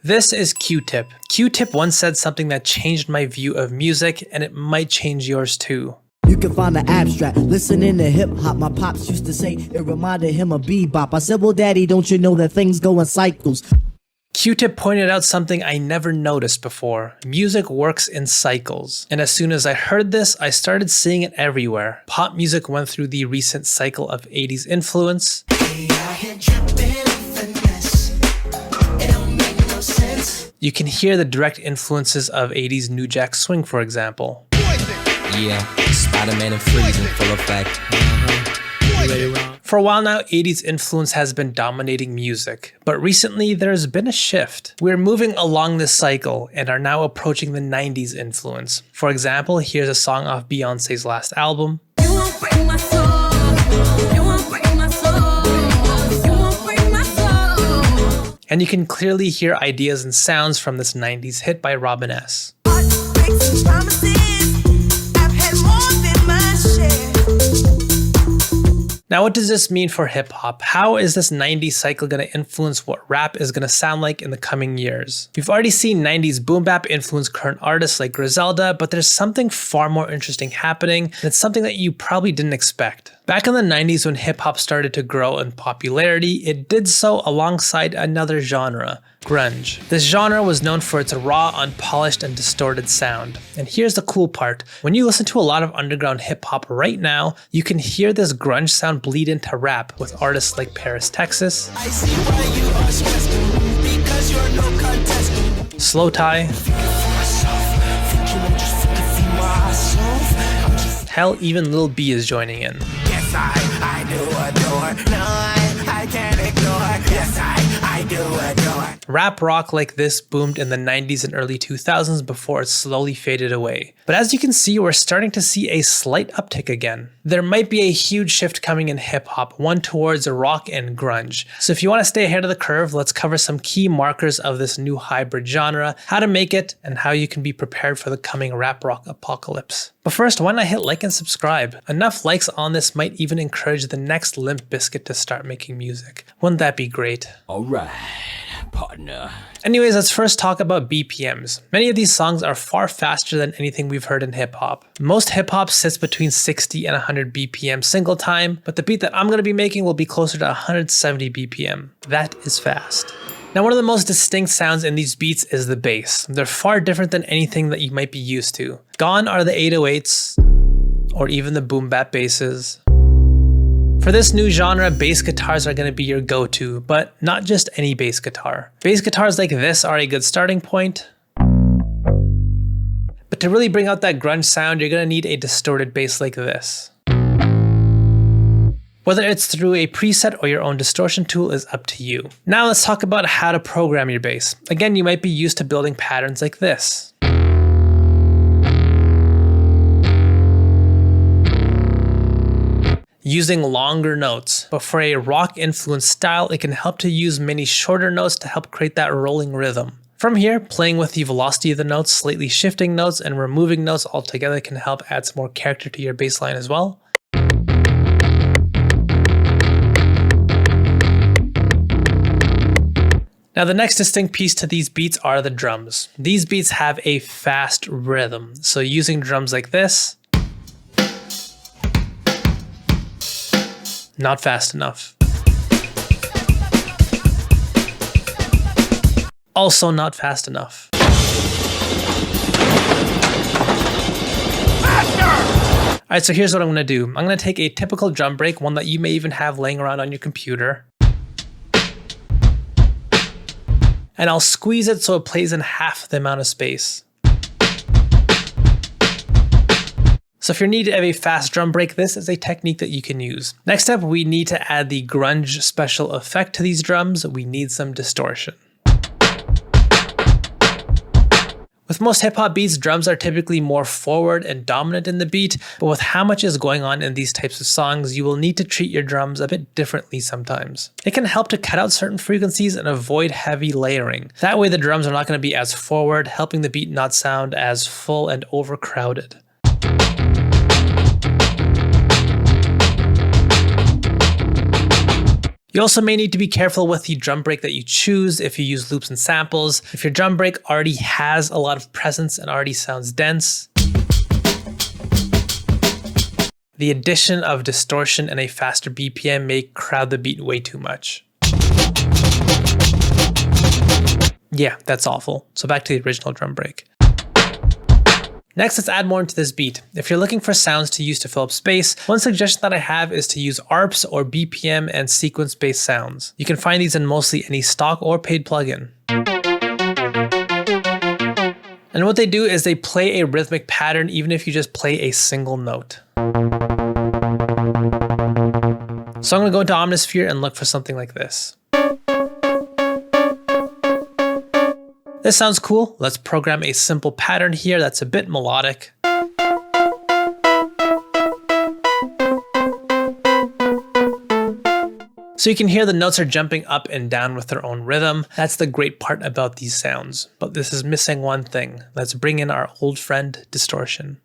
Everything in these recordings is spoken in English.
This is Q-Tip. Q-Tip once said something that changed my view of music, and it might change yours too. You can find the abstract, listening to hip-hop. My pops used to say it reminded him of bebop. I said, well, daddy, don't you know that things go in cycles? Q-Tip pointed out something I never noticed before. Music works in cycles. And as soon as I heard this, I started seeing it everywhere. Pop music went through the recent cycle of 80s influence. You can hear the direct influences of 80s New Jack Swing, for example. Yeah, Spider-Man and Freeze in full effect. For a while now, 80s influence has been dominating music, but recently there's been a shift. We're moving along this cycle and are now approaching the 90s influence. For example, here's a song off Beyoncé's last album. You won't break my soul. You won't break my soul. You won't break my soul. And you can clearly hear ideas and sounds from this 90s hit by Robin S. Heartbreaks and promises. I've had more than my share. Now, what does this mean for hip hop? How is this 90s cycle going to influence what rap is going to sound like in the coming years? We've already seen 90s boom bap influence current artists like Griselda, but there's something far more interesting happening, and it's something that you probably didn't expect. Back in the 90s when hip hop started to grow in popularity, it did so alongside another genre, grunge. This genre was known for its raw, unpolished, and distorted sound. And here's the cool part. When you listen to a lot of underground hip hop right now, you can hear this grunge sound bleed into rap with artists like Paris, Texas, I see why you are stressed because you're no contest. Slow Tie, hell, even Lil B is joining in. Yes, I do adore. No, I can't ignore. Yes, I do adore. Rap rock like this boomed in the 90s and early 2000s before it slowly faded away. But as you can see, we're starting to see a slight uptick again. There might be a huge shift coming in hip hop, one towards rock and grunge. So if you want to stay ahead of the curve, let's cover some key markers of this new hybrid genre, how to make it, and how you can be prepared for the coming rap rock apocalypse. But first, why not hit like and subscribe? Enough likes on this might even encourage the next Limp Bizkit to start making music. Wouldn't that be great? Alright, partner. Anyways, let's first talk about BPMs. Many of these songs are far faster than anything we've heard in hip hop. Most hip hop sits between 60 and 100 BPM single time, but the beat that I'm going to be making will be closer to 170 BPM. That is fast. Now, one of the most distinct sounds in these beats is the bass. They're far different than anything that you might be used to. Gone are the 808s, or even the boom bap basses. For this new genre, bass guitars are going to be your go-to, but not just any bass guitar. Bass guitars like this are a good starting point, but to really bring out that grunge sound, you're going to need a distorted bass like this. Whether it's through a preset or your own distortion tool is up to you. Now let's talk about how to program your bass. Again, you might be used to building patterns like this. Using longer notes, but for a rock influenced style, it can help to use many shorter notes to help create that rolling rhythm. From here, playing with the velocity of the notes, slightly shifting notes, and removing notes altogether can help add some more character to your bass line as well. Now the next distinct piece to these beats are the drums. These beats have a fast rhythm, so using drums like this, not fast enough. Also not fast enough. Alright, so here's what I'm going to do. I'm going to take a typical drum break, one that you may even have laying around on your computer, and I'll squeeze it so it plays in half the amount of space. So if you're in need of a fast drum break, this is a technique that you can use. Next up, we need to add the grunge special effect to these drums. We need some distortion. With most hip hop beats, drums are typically more forward and dominant in the beat, but with how much is going on in these types of songs, you will need to treat your drums a bit differently sometimes. It can help to cut out certain frequencies and avoid heavy layering. That way the drums are not going to be as forward, helping the beat not sound as full and overcrowded. You also may need to be careful with the drum break that you choose if you use loops and samples. If your drum break already has a lot of presence and already sounds dense, the addition of distortion and a faster BPM may crowd the beat way too much. Yeah, that's awful. So back to the original drum break. Next, let's add more into this beat. If you're looking for sounds to use to fill up space, one suggestion that I have is to use ARPs or BPM and sequence-based sounds. You can find these in mostly any stock or paid plugin. And what they do is they play a rhythmic pattern even if you just play a single note. So I'm going to go into Omnisphere and look for something like this. This sounds cool. Let's program a simple pattern here that's a bit melodic. So you can hear the notes are jumping up and down with their own rhythm. That's the great part about these sounds. But this is missing one thing. Let's bring in our old friend, distortion.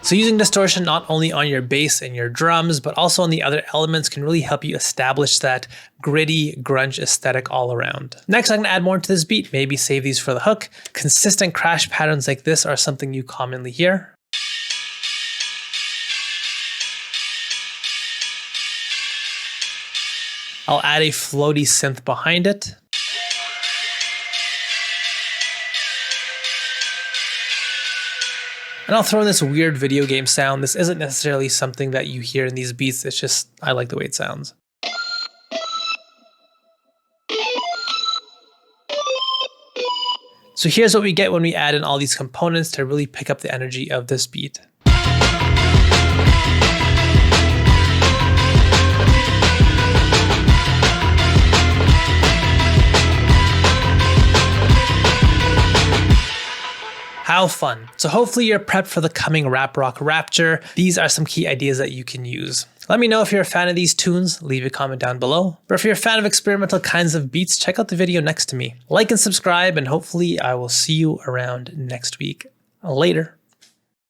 So using distortion not only on your bass and your drums, but also on the other elements can really help you establish that gritty grunge aesthetic all around. Next, I'm gonna add more to this beat, maybe save these for the hook. Consistent crash patterns like this are something you commonly hear. I'll add a floaty synth behind it. And I'll throw in this weird video game sound. This isn't necessarily something that you hear in these beats, it's just, I like the way it sounds. So here's what we get when we add in all these components to really pick up the energy of this beat. How fun. So hopefully you're prepped for the coming rap rock rapture. These are some key ideas that you can use. Let me know if you're a fan of these tunes, leave a comment down below. Or if you're a fan of experimental kinds of beats, check out the video next to me. Like and subscribe, and hopefully I will see you around next week. Later.